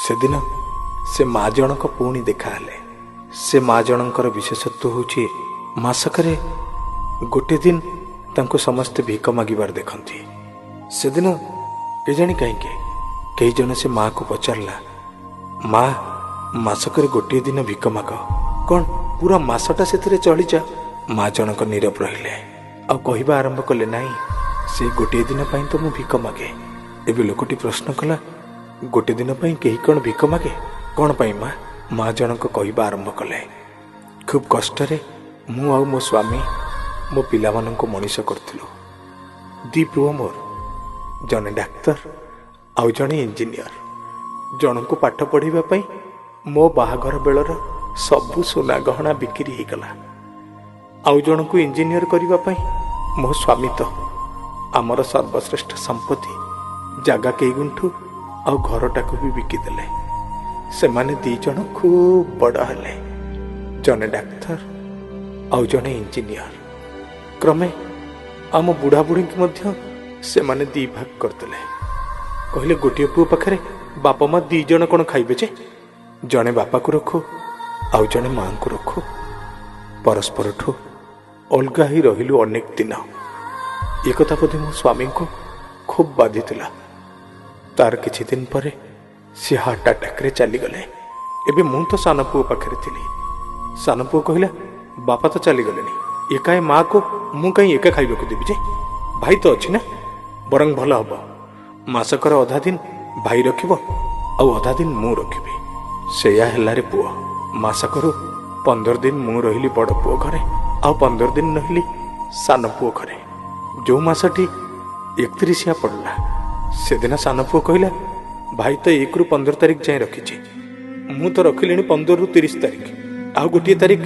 ସେଦିନ ସେ ମା ଜଣକ ପୁଣି ଦେଖାହେଲେ। ସେ ମା ଜଣଙ୍କର ବିଶେଷତ୍ୱ ହେଉଛି ମାସକରେ ଗୋଟେ ଦିନ ତାଙ୍କୁ ସମସ୍ତେ ଭିକ ମାଗିବାର ଦେଖନ୍ତି। ସେଦିନ କେଜାଣି କାହିଁକି କେହି ଜଣେ ସେ ମାଆକୁ ପଚାରିଲା, ମା ମାସକରେ ଗୋଟିଏ ଦିନ ଭିକ ମାଗ, କ'ଣ ପୁରା ମାସଟା ସେଥିରେ ଚଳିଯା? ମା ଜଣକ ନୀରବ ରହିଲେ ଆଉ କହିବା ଆରମ୍ଭ କଲେ, ନାହିଁ ସେଇ ଗୋଟିଏ ଦିନ ପାଇଁ ତ ମୁଁ ଭିକ ମାଗେ। ଏବେ ଲୋକଟି ପ୍ରଶ୍ନ କଲା, ଗୋଟେ ଦିନ ପାଇଁ କେହି କ'ଣ ଭିକ ମାଗେ? କ'ଣ ପାଇଁ ମା? ମା ଜଣକ କହିବା ଆରମ୍ଭ କଲେ, ଖୁବ୍ କଷ୍ଟରେ ମୁଁ ଆଉ ମୋ ସ୍ୱାମୀ ମୋ ପିଲାମାନଙ୍କୁ ମଣିଷ କରିଥିଲୁ। 2 ପୁଅ ମୋର, ଜଣେ ଡାକ୍ତର ଆଉ ଜଣେ ଇଞ୍ଜିନିୟର। ଜଣଙ୍କୁ ପାଠ ପଢ଼ିବା ପାଇଁ ମୋ ବାହାଘର ବେଳର ସବୁ ସୁନା ଗହଣା ବିକ୍ରି ହେଇଗଲା। ଆଉ ଜଣଙ୍କୁ ଇଞ୍ଜିନିୟର କରିବା ପାଇଁ ମୋ ସ୍ୱାମୀ ତ ଆମର ସର୍ବଶ୍ରେଷ୍ଠ ସମ୍ପତ୍ତି ଜାଗା କେଇଗୁଣ୍ଠୁ ଆଉ ଘରଟାକୁ ବି ବିକିଦେଲେ। ସେମାନେ 2 ଜଣ ଖୁବ୍ ବଡ଼ ହେଲେ, ଜଣେ ଡାକ୍ତର ଆଉ ଜଣେ ଇଞ୍ଜିନିୟର। କ୍ରମେ ଆମ ବୁଢ଼ାବୁଢ଼ୀଙ୍କୁ ମଧ୍ୟ ସେମାନେ 2 ଭାଗ କରିଦେଲେ। କହିଲେ, ଗୋଟିଏ ପୁଅ ପାଖରେ ବାପା ମା 2 ଜଣ କ'ଣ ଖାଇବେ ଯେ? ଜଣେ ବାପାକୁ ରଖୁ ଆଉ ଜଣେ ମାଆଙ୍କୁ ରଖୁ। ପରସ୍ପରଠୁ ଅଲଗା ହେଇ ରହିଲୁ ଅନେକ ଦିନ। ଏକଥା ବୋଧେ ମୋ ସ୍ୱାମୀଙ୍କୁ ଖୁବ୍ ବାଧିଥିଲା। ତାର କିଛି ଦିନ ପରେ ସେ ହାର୍ଟ ଆଟାକରେ ଚାଲିଗଲେ। ଏବେ ମୁଁ ତ ସାନ ପୁଅ ପାଖରେ ଥିଲି। ସାନ ପୁଅ କହିଲା, ବାପା ତ ଚାଲିଗଲେଣି, ଏକାଏ ମାଆକୁ ମୁଁ କାହିଁ ଏକା ଖାଇବାକୁ ଦେବି ଯେ? ଭାଇ ତ ଅଛି ନା, ବରଂ ଭଲ ହବ ମାସକର ଅଧା ଦିନ ଭାଇ ରଖିବ ଆଉ ଅଧା ଦିନ ମୁଁ ରଖିବି। ସେଇଆ ହେଲାରେ ପୁଅ। ମାସକରୁ 15 ଦିନ ମୁଁ ରହିଲି ବଡ଼ ପୁଅ ଘରେ ଆଉ 15 ଦିନ ରହିଲି ସାନ ପୁଅ ଘରେ। ଯେଉଁ ମାସଟି 31 ପଡ଼ିଲା ସେଦିନ ସାନ ପୁଅ କହିଲା, ଭାଇ ତ 1ରୁ 15 ତାରିଖ ଯାଏଁ ରଖିଛି, ମୁଁ ତ ରଖିଲିଣି 15ରୁ 30 ତାରିଖ, ଆଉ ଗୋଟିଏ ତାରିଖ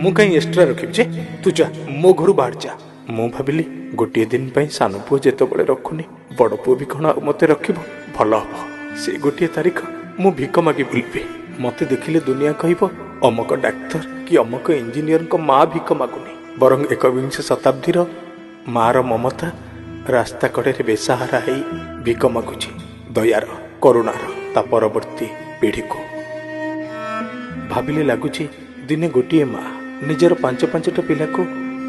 ମୁଁ କାହିଁ ଏକ୍ସଟ୍ରା ରଖିବି ଯେ? ତୁ ଯା ମୋ ଘରୁ ବାହାରି ଯା। ମୁଁ ଭାବିଲି, ଗୋଟିଏ ଦିନ ପାଇଁ ସାନ ପୁଅ ଯେତେବେଳେ ରଖୁନି, ବଡ଼ ପୁଅ ବି କ'ଣ ଆଉ ମୋତେ ରଖିବ? ଭଲ ହବ ସେ ଗୋଟିଏ ତାରିଖ ମୁଁ ଭିକ ମାଗି ବୁଲିବି। ମୋତେ ଦେଖିଲେ ଦୁନିଆ କହିବ, ଅମକ ଡାକ୍ତର କି ଅମକ ଇଞ୍ଜିନିୟରଙ୍କ ମା ଭିକ ମାଗୁନି, ବରଂ 21 ଶତାବ୍ଦୀର ମାର ମମତା ରାସ୍ତା କଡ଼ରେ ବେସାହାରା ହେଇ ଭିକ ମାଗୁଛି ଦୟାର କରୁଣାର ତା ପରବର୍ତ୍ତୀ ପିଢ଼ିକୁ। ଭାବିଲେ ଲାଗୁଛି, ଦିନେ ଗୋଟିଏ ମା ନିଜର 5-5ଟା ପିଲାକୁ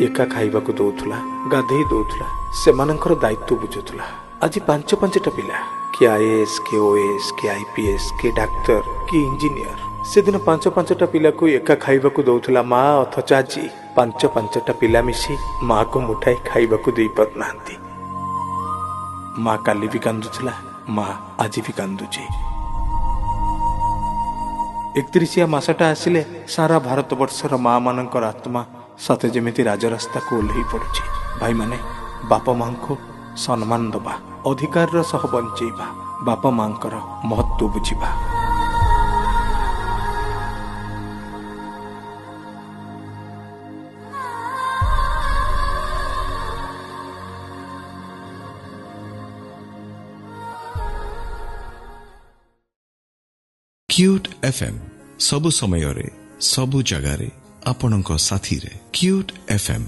ଏକା ଖାଇବାକୁ ଦଉଥିଲା, ଗାଧେଇ ଦଉଥିଲା, ସେମାନଙ୍କର ଦାୟିତ୍ୱ ବୁଝୁଥିଲା। ଆଜି 5-5ଟା ପିଲା, କିଏ IAS, କିଏ OAS, କିଏ IPS, କିଏ ଡାକ୍ତର, କିଏ ଇଞ୍ଜିନିୟର। ସେଦିନ 5-5ଟା ପିଲାକୁ ଏକା ଖାଇବାକୁ ଦଉଥିଲା ମା, ଅଥଚ ଆଜି 5-5ଟା ପିଲା ମିଶି ମାଆକୁ ମୁଠାଏ ଖାଇବାକୁ ଦେଇପାରୁନାହାନ୍ତି। ମା କାଲି ବି କାନ୍ଦୁଥିଲା, ମା ଆଜି ବି କାନ୍ଦୁଛି। 31 ମାସଟା ଆସିଲେ ସାରା ଭାରତବର୍ଷର ମା ମାନଙ୍କର ଆତ୍ମା ସତେ ଯେମିତି ରାଜରାସ୍ତାକୁ ଓହ୍ଲେଇ ପଡୁଛି। ଭାଇମାନେ, ବାପା ମାଙ୍କୁ ସମ୍ମାନ ଦେବା, ଅଧିକାରର ସହ ବଞ୍ଚେଇବା, ବାପା ମାଙ୍କର ମହତ୍ଵ ବୁଝିବା। क्यूट FM सबु समୟରେ सबु जगारे आपणक साथी रे। Cute FM।